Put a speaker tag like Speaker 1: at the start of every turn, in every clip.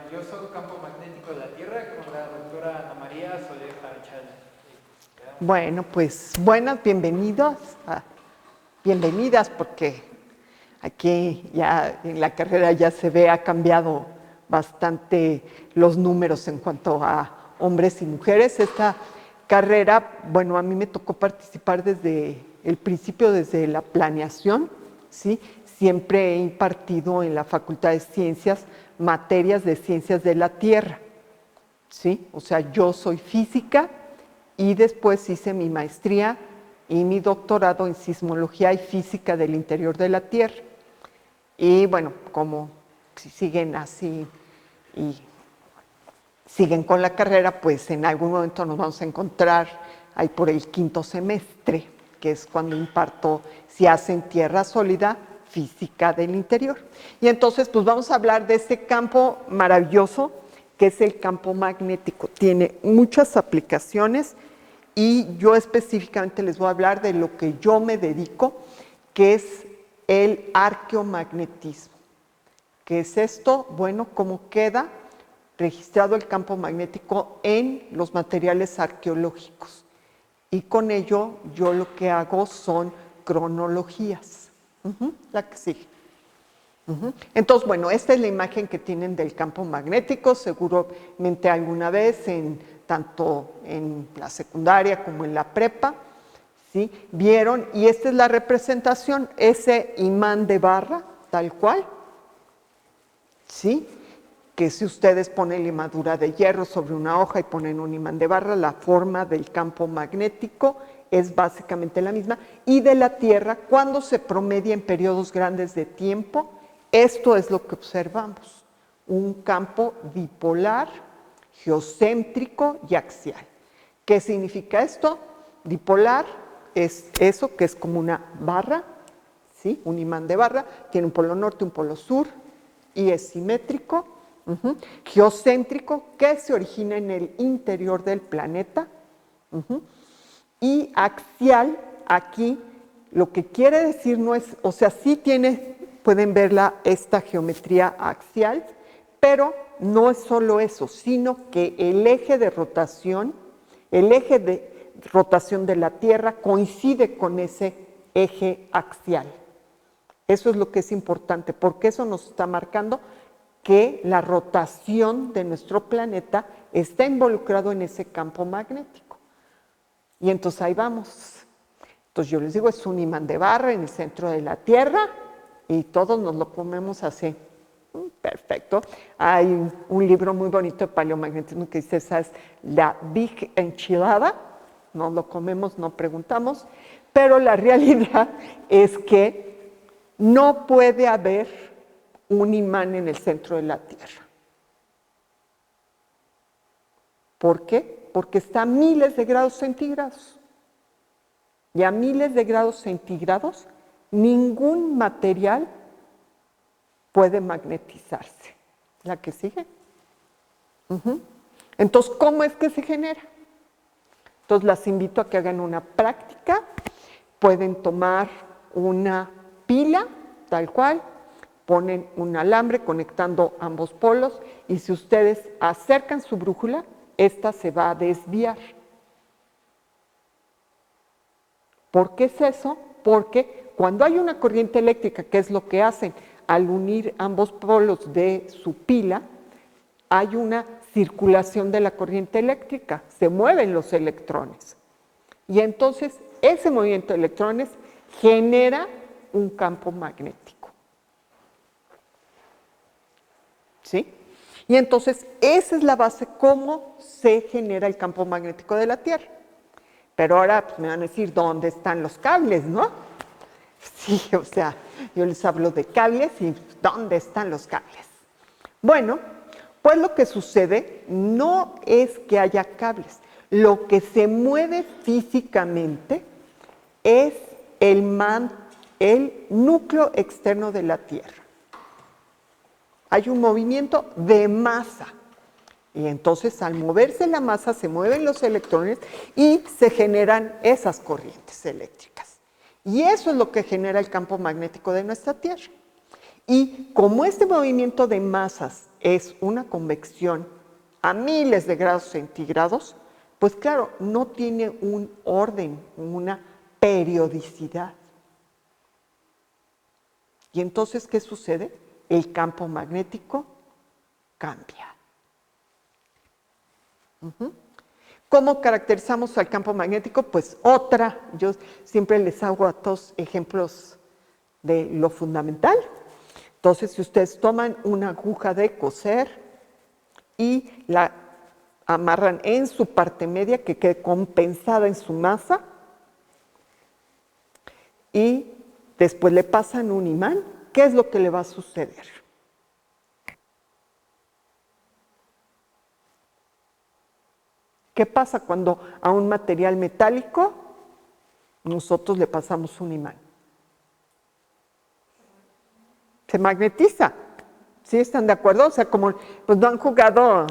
Speaker 1: maravilloso campo magnético de la Tierra con la doctora Ana María Soler Jarachal.
Speaker 2: Bueno, pues buenas, bienvenidas, porque aquí ya en la carrera ya se ve, ha cambiado bastante los números en cuanto a hombres y mujeres. Esta carrera, bueno, a mí me tocó participar desde el principio, desde la planeación, ¿sí? Siempre he impartido en la Facultad de Ciencias materias de ciencias de la Tierra, ¿sí? O sea, yo soy física y después hice mi maestría y mi doctorado en sismología y física del interior de la Tierra. Y bueno, como si siguen así y siguen con la carrera, pues en algún momento nos vamos a encontrar ahí por el quinto semestre, que es cuando imparto, si hacen tierra sólida, física del interior. Y entonces, pues vamos a hablar de este campo maravilloso, que es el campo magnético. Tiene muchas aplicaciones y yo específicamente les voy a hablar de lo que yo me dedico, que es el arqueomagnetismo. ¿Qué es esto? Bueno, ¿cómo queda registrado el campo magnético en los materiales arqueológicos? Y con ello yo lo que hago son cronologías. La que sigue. Entonces, bueno, esta es la imagen que tienen del campo magnético, seguramente alguna vez, tanto en la secundaria como en la prepa, ¿sí? Vieron, y esta es la representación, ese imán de barra, tal cual, ¿sí? Que si ustedes ponen limadura de hierro sobre una hoja y ponen un imán de barra, la forma del campo magnético es básicamente la misma. Y de la Tierra, cuando se promedia en periodos grandes de tiempo, esto es lo que observamos, un campo dipolar, geocéntrico y axial. ¿Qué significa esto? Dipolar es eso, que es como una barra, ¿sí? Un imán de barra, tiene un polo norte, un polo sur, y es simétrico. Geocéntrico, que se origina en el interior del planeta. Y axial, aquí, lo que quiere decir no es, o sea, sí tiene, pueden verla, esta geometría axial, pero no es solo eso, sino que el eje de rotación de la Tierra coincide con ese eje axial. Eso es lo que es importante, porque eso nos está marcando que la rotación de nuestro planeta está involucrado en ese campo magnético. Y entonces ahí vamos. Entonces yo les digo, es un imán de barra en el centro de la Tierra y todos nos lo comemos así. Perfecto. Hay un libro muy bonito de paleomagnetismo que dice, esa es la Big Enchilada. Nos lo comemos, no preguntamos, pero la realidad es que no puede haber un imán en el centro de la Tierra. ¿Por qué? Porque está a miles de grados centígrados. Y a miles de grados centígrados, ningún material puede magnetizarse. ¿La que sigue? Entonces, ¿cómo es que se genera? Entonces, las invito a que hagan una práctica. Pueden tomar una pila, tal cual, ponen un alambre conectando ambos polos y si ustedes acercan su brújula, esta se va a desviar. ¿Por qué es eso? Porque cuando hay una corriente eléctrica, ¿qué es lo que hacen? Al unir ambos polos de su pila, hay una circulación de la corriente eléctrica, se mueven los electrones. Y entonces ese movimiento de electrones genera un campo magnético. ¿Sí? Y entonces esa es la base, cómo se genera el campo magnético de la Tierra. Pero ahora pues, me van a decir, ¿dónde están los cables, no? Sí, o sea, yo les hablo de cables y ¿dónde están los cables? Bueno, pues lo que sucede no es que haya cables. Lo que se mueve físicamente es el núcleo externo de la Tierra. Hay un movimiento de masa. Y entonces al moverse la masa se mueven los electrones y se generan esas corrientes eléctricas. Y eso es lo que genera el campo magnético de nuestra Tierra. Y como este movimiento de masas es una convección a miles de grados centígrados, pues claro, no tiene un orden, una periodicidad. Y entonces, ¿qué sucede? El campo magnético cambia. ¿Cómo caracterizamos al campo magnético? Pues yo siempre les hago a todos ejemplos de lo fundamental. Entonces, si ustedes toman una aguja de coser y la amarran en su parte media, que quede compensada en su masa, y después le pasan un imán, ¿qué es lo que le va a suceder? ¿Qué pasa cuando a un material metálico nosotros le pasamos un imán? Se magnetiza. ¿Sí están de acuerdo? O sea, como pues no han jugado,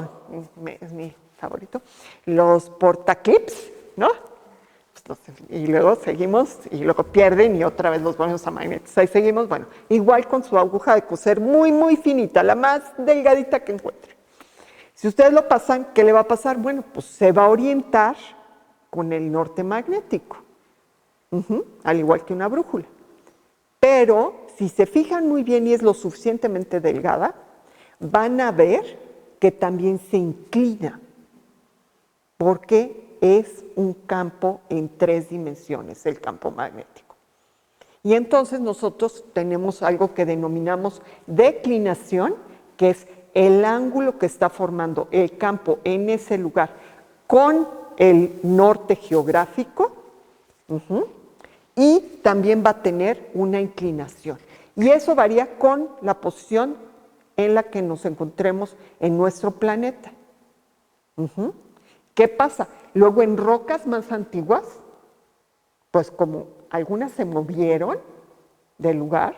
Speaker 2: es mi favorito, los portaclips, ¿no? Y luego seguimos, y luego pierden y otra vez los volvemos a magnetizar y seguimos, bueno, igual con su aguja de coser muy, muy finita, la más delgadita que encuentre. Si ustedes lo pasan, ¿qué le va a pasar? Bueno, pues se va a orientar con el norte magnético, al igual que una brújula. Pero si se fijan muy bien y es lo suficientemente delgada, van a ver que también se inclina, porque es un campo en 3 dimensiones, el campo magnético. Y entonces nosotros tenemos algo que denominamos declinación, que es el ángulo que está formando el campo en ese lugar con el norte geográfico, y también va a tener una inclinación. Y eso varía con la posición en la que nos encontremos en nuestro planeta. ¿Qué pasa? Luego en rocas más antiguas, pues como algunas se movieron del lugar,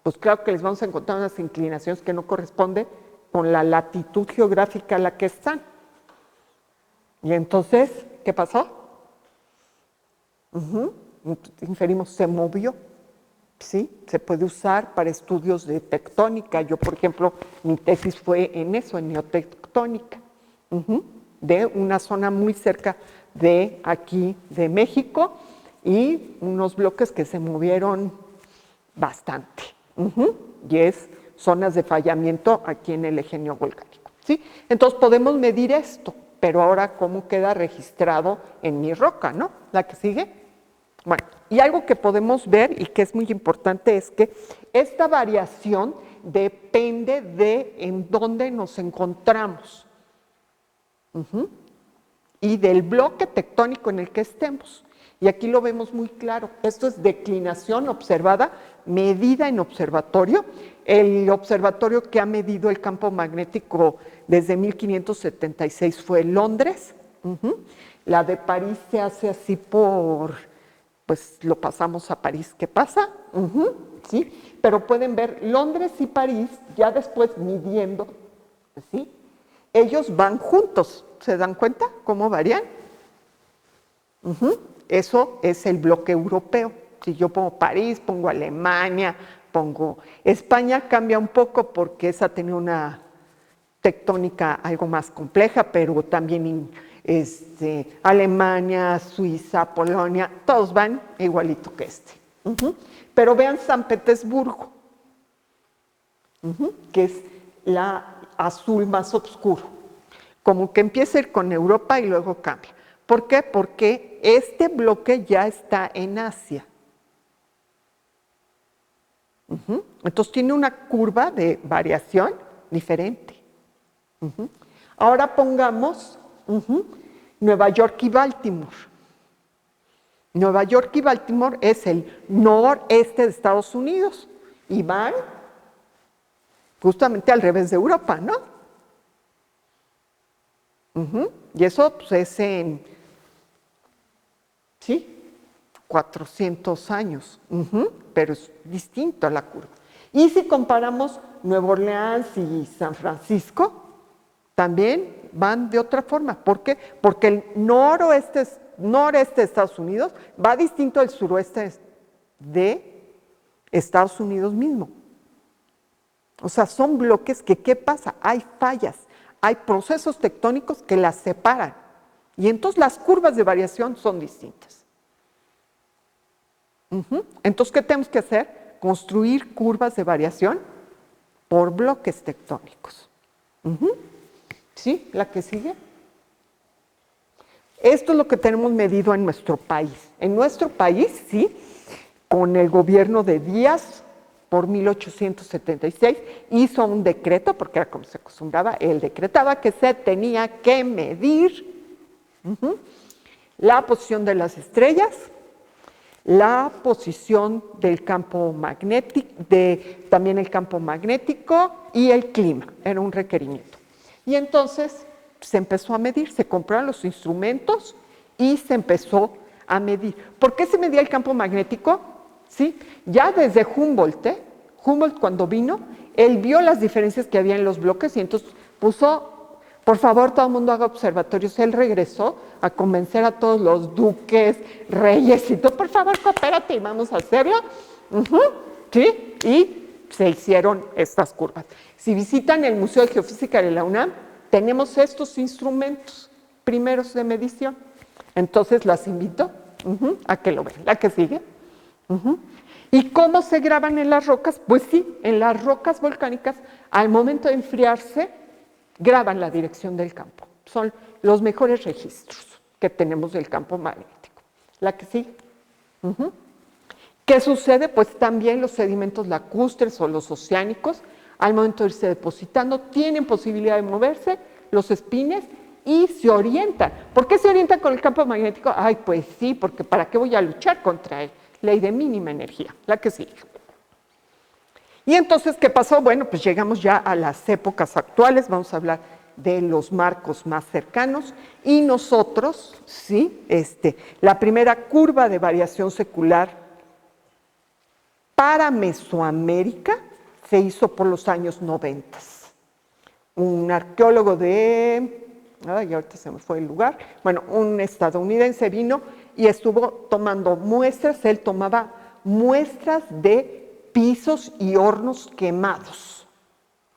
Speaker 2: pues claro que les vamos a encontrar unas inclinaciones que no corresponden con la latitud geográfica a la que están. Y entonces, ¿qué pasó? Inferimos, se movió. ¿Sí? Se puede usar para estudios de tectónica. Yo, por ejemplo, mi tesis fue en eso, en neotectónica, de una zona muy cerca de aquí, de México, y unos bloques que se movieron bastante. Y es zonas de fallamiento aquí en el eje neovolcánico. ¿Sí? Entonces podemos medir esto, pero ahora ¿cómo queda registrado en mi roca, no? ¿La que sigue? Bueno, y algo que podemos ver y que es muy importante es que esta variación depende de en dónde nos encontramos y del bloque tectónico en el que estemos. Y aquí lo vemos muy claro. Esto es declinación observada, medida en observatorio. El observatorio que ha medido el campo magnético desde 1576 fue Londres. La de París se hace así pues lo pasamos a París. ¿Qué pasa? ¿Sí? Pero pueden ver Londres y París ya después midiendo, ¿sí? Ellos van juntos. ¿Se dan cuenta cómo varían? Eso es el bloque europeo. Si yo pongo París, pongo Alemania, pongo España, cambia un poco porque esa tiene una tectónica algo más compleja, pero también Alemania, Suiza, Polonia, todos van igualito que este. Pero vean San Petersburgo, que es la azul más oscuro, como que empieza a ir con Europa y luego cambia. ¿Por qué? Porque este bloque ya está en Asia. Entonces tiene una curva de variación diferente. Ahora pongamos Nueva York y Baltimore. Nueva York y Baltimore es el noreste de Estados Unidos y van justamente al revés de Europa, ¿no? Y eso pues, es en, ¿sí? 400 años, pero es distinto a la curva. Y si comparamos Nueva Orleans y San Francisco, también van de otra forma. ¿Por qué? Porque el noreste de Estados Unidos va distinto al suroeste de Estados Unidos mismo. O sea, son bloques que, ¿qué pasa? Hay fallas, hay procesos tectónicos que las separan. Y entonces las curvas de variación son distintas. Entonces, ¿qué tenemos que hacer? Construir curvas de variación por bloques tectónicos. ¿Sí? ¿La que sigue? Esto es lo que tenemos medido en nuestro país. En nuestro país, sí, con el gobierno de Díaz, por 1876, hizo un decreto, porque era como se acostumbraba, él decretaba que se tenía que medir la posición de las estrellas, la posición del campo magnético, también el campo magnético y el clima, era un requerimiento. Y entonces se empezó a medir, se compraron los instrumentos y se empezó a medir. ¿Por qué se medía el campo magnético? ¿Sí? Ya desde Humboldt, Humboldt cuando vino, él vio las diferencias que había en los bloques y entonces puso, por favor, todo el mundo haga observatorios. Él regresó a convencer a todos los duques, reyes y todo, por favor, coopérate y vamos a hacerlo. ¿Sí? Y se hicieron estas curvas. Si visitan el Museo de Geofísica de la UNAM, tenemos estos instrumentos primeros de medición. Entonces las invito a que lo vean. La que sigue. ¿Y cómo se graban en las rocas? Pues sí, en las rocas volcánicas, al momento de enfriarse, graban la dirección del campo. Son los mejores registros que tenemos del campo magnético. La que sigue. ¿Qué sucede? Pues también los sedimentos lacustres o los oceánicos, al momento de irse depositando, tienen posibilidad de moverse, los espines, y se orientan. ¿Por qué se orientan con el campo magnético? Ay, pues sí, porque ¿para qué voy a luchar contra él? Ley de mínima energía, la que sigue. Y entonces, ¿qué pasó? Bueno, pues llegamos ya a las épocas actuales, vamos a hablar de los marcos más cercanos, y nosotros, sí, la primera curva de variación secular para Mesoamérica se hizo por los años 90. Un arqueólogo ahorita se me fue el lugar, bueno, un estadounidense vino y estuvo tomando muestras, él tomaba muestras de pisos y hornos quemados,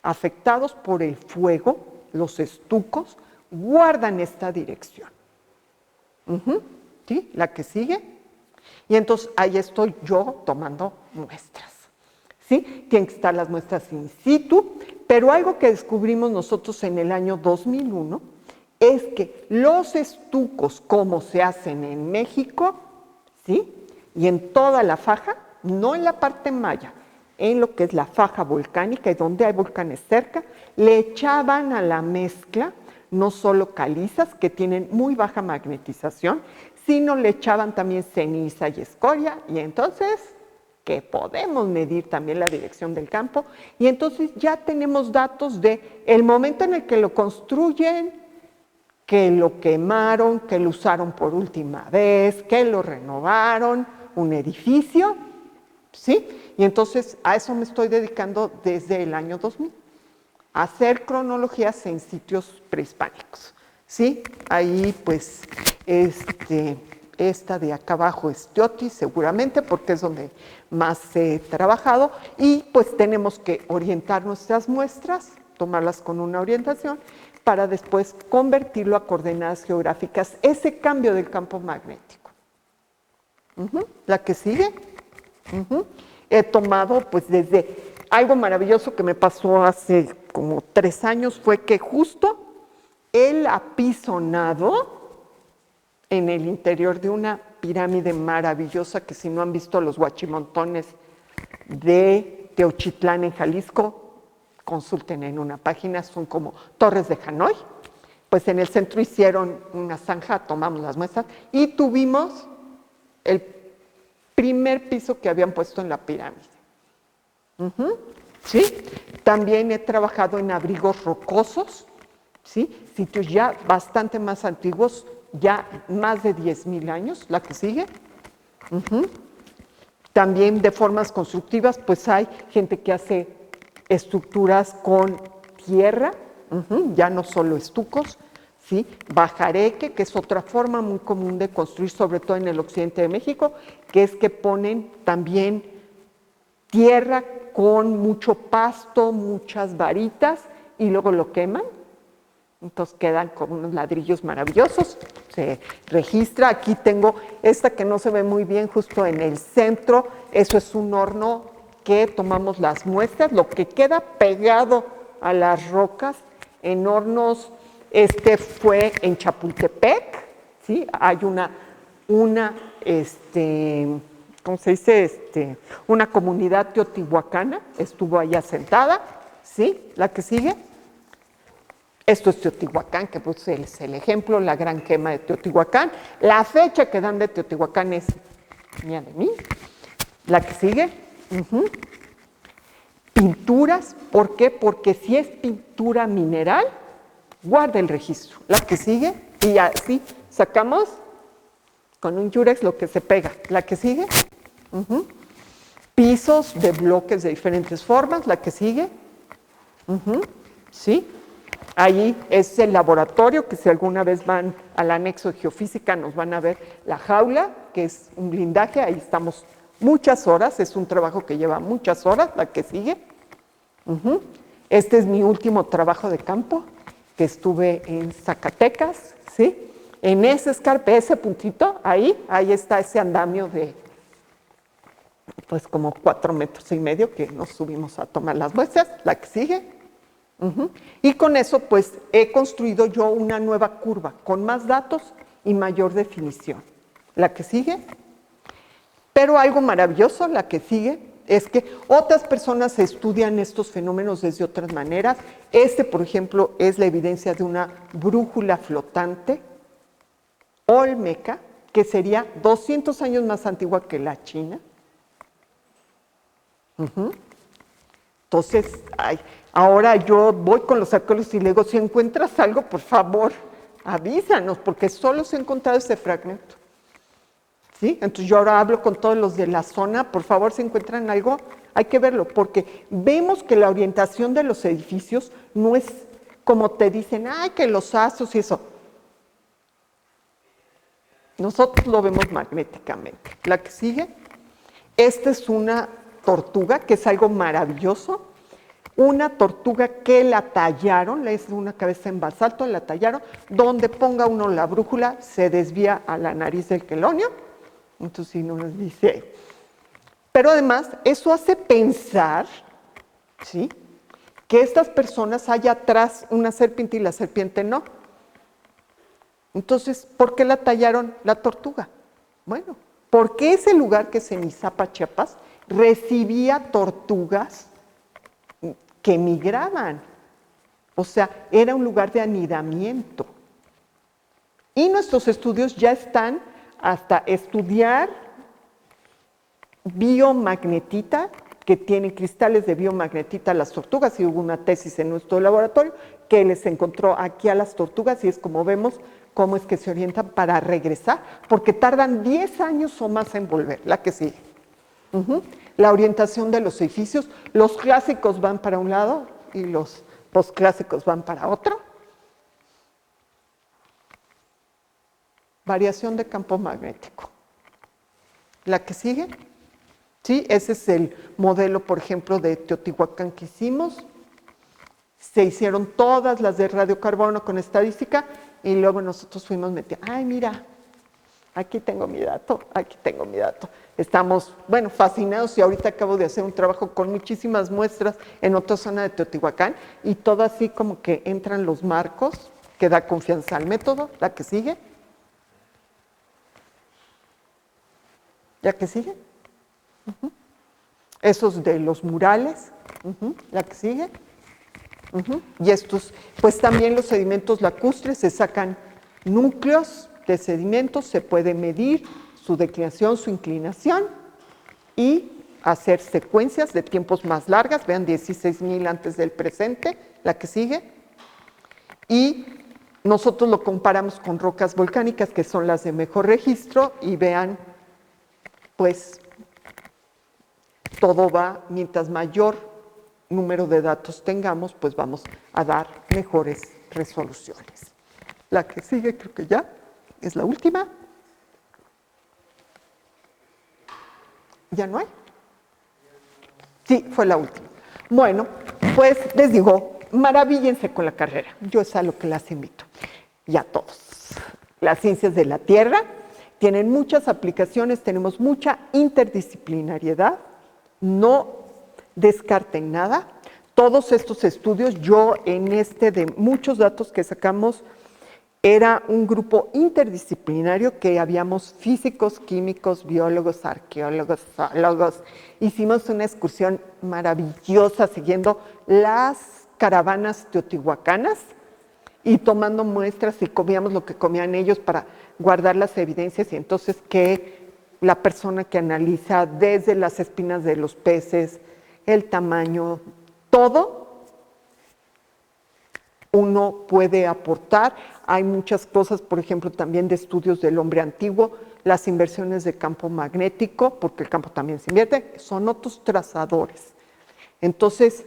Speaker 2: afectados por el fuego, los estucos, guardan esta dirección. ¿Sí? La que sigue. Y entonces ahí estoy yo tomando muestras. ¿Sí? Tienen que estar las muestras in situ, pero algo que descubrimos nosotros en el año 2001 es que los estucos, como se hacen en México, ¿sí? Y en toda la faja, no en la parte maya, en lo que es la faja volcánica y donde hay volcanes cerca, le echaban a la mezcla no solo calizas, que tienen muy baja magnetización, sino le echaban también ceniza y escoria, y entonces que podemos medir también la dirección del campo, y entonces ya tenemos datos de el momento en el que lo construyen, que lo quemaron, que lo usaron por última vez, que lo renovaron, un edificio, ¿sí? Y entonces a eso me estoy dedicando desde el año 2000, a hacer cronologías en sitios prehispánicos, ¿sí? Ahí pues esta de acá abajo es Teotis seguramente porque es donde más he trabajado y pues tenemos que orientar nuestras muestras, tomarlas con una orientación para después convertirlo a coordenadas geográficas, ese cambio del campo magnético. La que sigue. He tomado pues desde algo maravilloso que me pasó hace como 3 años fue que justo el apisonado en el interior de una pirámide maravillosa que si no han visto los huachimontones de Teochitlán en Jalisco, consulten en una página, son como torres de Hanoi, pues en el centro hicieron una zanja, tomamos las muestras y tuvimos el primer piso que habían puesto en la pirámide. ¿Sí? También he trabajado en abrigos rocosos, ¿sí? Sitios ya bastante más antiguos, ya más de 10,000 años, la que sigue. También de formas constructivas, pues hay gente que hace estructuras con tierra, ya no solo estucos, ¿sí? Bajareque, que es otra forma muy común de construir, sobre todo en el occidente de México, que es que ponen también tierra con mucho pasto, muchas varitas, y luego lo queman. Entonces quedan como unos ladrillos maravillosos. Se registra. Aquí tengo esta que no se ve muy bien, justo en el centro. Eso es un horno que tomamos las muestras. Lo que queda pegado a las rocas en hornos, fue en Chapultepec, ¿sí? Hay una ¿cómo se dice? Una comunidad teotihuacana, estuvo allá sentada, ¿sí? La que sigue. Esto es Teotihuacán, que pues es el ejemplo, la gran quema de Teotihuacán. La fecha que dan de Teotihuacán es mía de mí. La que sigue. Pinturas, ¿por qué? Porque si es pintura mineral, guarda el registro. La que sigue, y así sacamos con un Yurex lo que se pega. La que sigue. Pisos de bloques de diferentes formas. La que sigue. ¿Sí? Ahí es el laboratorio, que si alguna vez van al anexo de geofísica nos van a ver la jaula, que es un blindaje, ahí estamos muchas horas, es un trabajo que lleva muchas horas. La que sigue. Este es mi último trabajo de campo, que estuve en Zacatecas, ¿sí? En ese escarpe, ese puntito, ahí está ese andamio de, pues como 4,5 metros que nos subimos a tomar las muestras. La que sigue. Y con eso, pues, he construido yo una nueva curva con más datos y mayor definición. La que sigue. Pero algo maravilloso, la que sigue, es que otras personas estudian estos fenómenos desde otras maneras. Por ejemplo, es la evidencia de una brújula flotante olmeca, que sería 200 años más antigua que la China. Entonces, ahora yo voy con los arqueólogos y le digo, si encuentras algo, por favor, avísanos, porque solo se ha encontrado ese fragmento. ¿Sí? Entonces yo ahora hablo con todos los de la zona, por favor, si encuentran algo, hay que verlo, porque vemos que la orientación de los edificios no es como te dicen, ay, que los astros y eso. Nosotros lo vemos magnéticamente. La que sigue, esta es una tortuga, que es algo maravilloso. Una tortuga que la tallaron, es una cabeza en basalto, la tallaron, donde ponga uno la brújula, se desvía a la nariz del quelonio. Entonces, si no nos dice. Pero además, eso hace pensar, ¿sí?, que estas personas hay atrás una serpiente y la serpiente no. Entonces, ¿por qué la tallaron la tortuga? Bueno, porque ese lugar que es en Izapa, Chiapas, recibía tortugas que migraban. O sea, era un lugar de anidamiento. Y nuestros estudios ya están hasta estudiar biomagnetita, que tienen cristales de biomagnetita las tortugas, y hubo una tesis en nuestro laboratorio que les encontró aquí a las tortugas, y es como vemos cómo es que se orientan para regresar, porque tardan 10 años o más en volver. La que sigue. La orientación de los edificios, los clásicos van para un lado y los posclásicos van para otro. Variación de campo magnético. La que sigue. Sí, ese es el modelo, por ejemplo, de Teotihuacán que hicimos. Se hicieron todas las de radiocarbono con estadística y luego nosotros fuimos metiendo, ay, mira, aquí tengo mi dato, aquí tengo mi dato. Estamos, bueno, fascinados, y ahorita acabo de hacer un trabajo con muchísimas muestras en otra zona de Teotihuacán, y todo así como que entran los marcos, que da confianza al método. La que sigue. ¿La que sigue? Esos de los murales. La que sigue. Y estos, pues también los sedimentos lacustres, se sacan núcleos de sedimentos, se puede medir su declinación, su inclinación, y hacer secuencias de tiempos más largas. Vean, 16,000 antes del presente. La que sigue. Y nosotros lo comparamos con rocas volcánicas, que son las de mejor registro, y vean, pues todo va, mientras mayor número de datos tengamos, pues vamos a dar mejores resoluciones. La que sigue, creo que ya es la última. ¿Ya no hay? Sí, fue la última. Bueno, pues les digo, maravíllense con la carrera. Yo es a lo que las invito. Y a todos. Las ciencias de la Tierra tienen muchas aplicaciones, tenemos mucha interdisciplinariedad. No descarten nada. Todos estos estudios, yo en de muchos datos que sacamos, era un grupo interdisciplinario que habíamos físicos, químicos, biólogos, arqueólogos, zoólogos. Hicimos una excursión maravillosa siguiendo las caravanas teotihuacanas y tomando muestras y comíamos lo que comían ellos para guardar las evidencias y entonces que la persona que analiza desde las espinas de los peces, el tamaño, todo uno puede aportar. Hay muchas cosas, por ejemplo, también de estudios del hombre antiguo, las inversiones de campo magnético, porque el campo también se invierte, son otros trazadores. Entonces,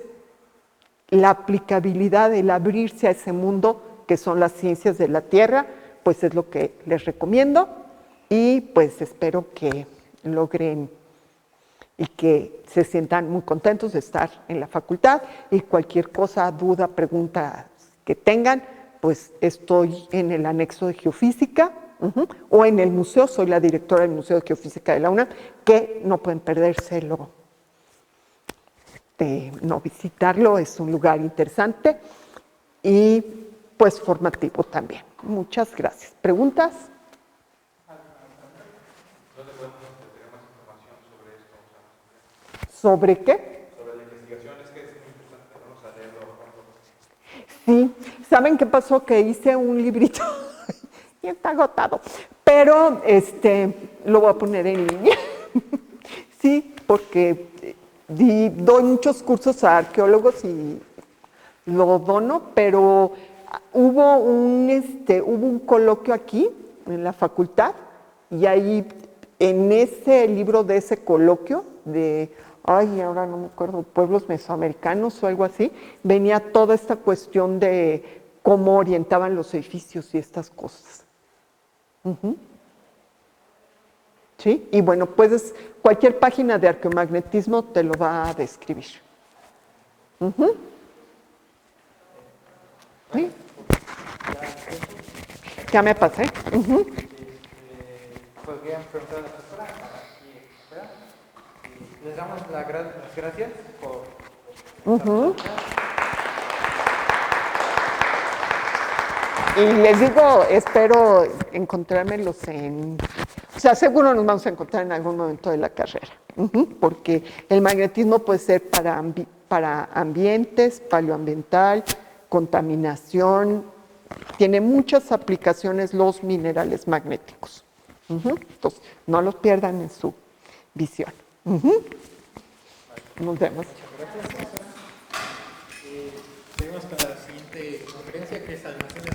Speaker 2: la aplicabilidad, el abrirse a ese mundo que son las ciencias de la Tierra, pues es lo que les recomiendo y pues espero que logren y que se sientan muy contentos de estar en la facultad y cualquier cosa, duda, pregunta que tengan, pues estoy en el anexo de Geofísica o en el museo, soy la directora del Museo de Geofísica de la UNAM, que no pueden perdérselo de no visitarlo, es un lugar interesante y pues formativo también. Muchas gracias. ¿Preguntas?
Speaker 3: ¿Dónde podemos tener más información sobre esto?
Speaker 2: ¿Sobre qué?
Speaker 3: Sobre la investigación, es que es muy importante que vamos a leerlo a fondo.
Speaker 2: Sí, ¿saben qué pasó? Que hice un librito y está agotado, pero lo voy a poner en línea. Sí, porque doy muchos cursos a arqueólogos y lo dono, pero hubo un coloquio aquí en la facultad y ahí en ese libro de ese coloquio de, ahora no me acuerdo, pueblos mesoamericanos o algo así, venía toda esta cuestión de cómo orientaban los edificios y estas cosas. ¿Sí? Y bueno, cualquier página de arqueomagnetismo te lo va a describir. ¿Sí? Ya me pasé.
Speaker 1: Podrían preguntar a la profesora aquí, ¿verdad? Y les damos las gracias por
Speaker 2: Y les digo, espero encontrármelos o sea, seguro nos vamos a encontrar en algún momento de la carrera, porque el magnetismo puede ser para ambientes, paleoambiental, contaminación, tiene muchas aplicaciones los minerales magnéticos. Entonces, no los pierdan en su visión. Nos vemos.
Speaker 1: Seguimos con la siguiente conferencia, que es almacenes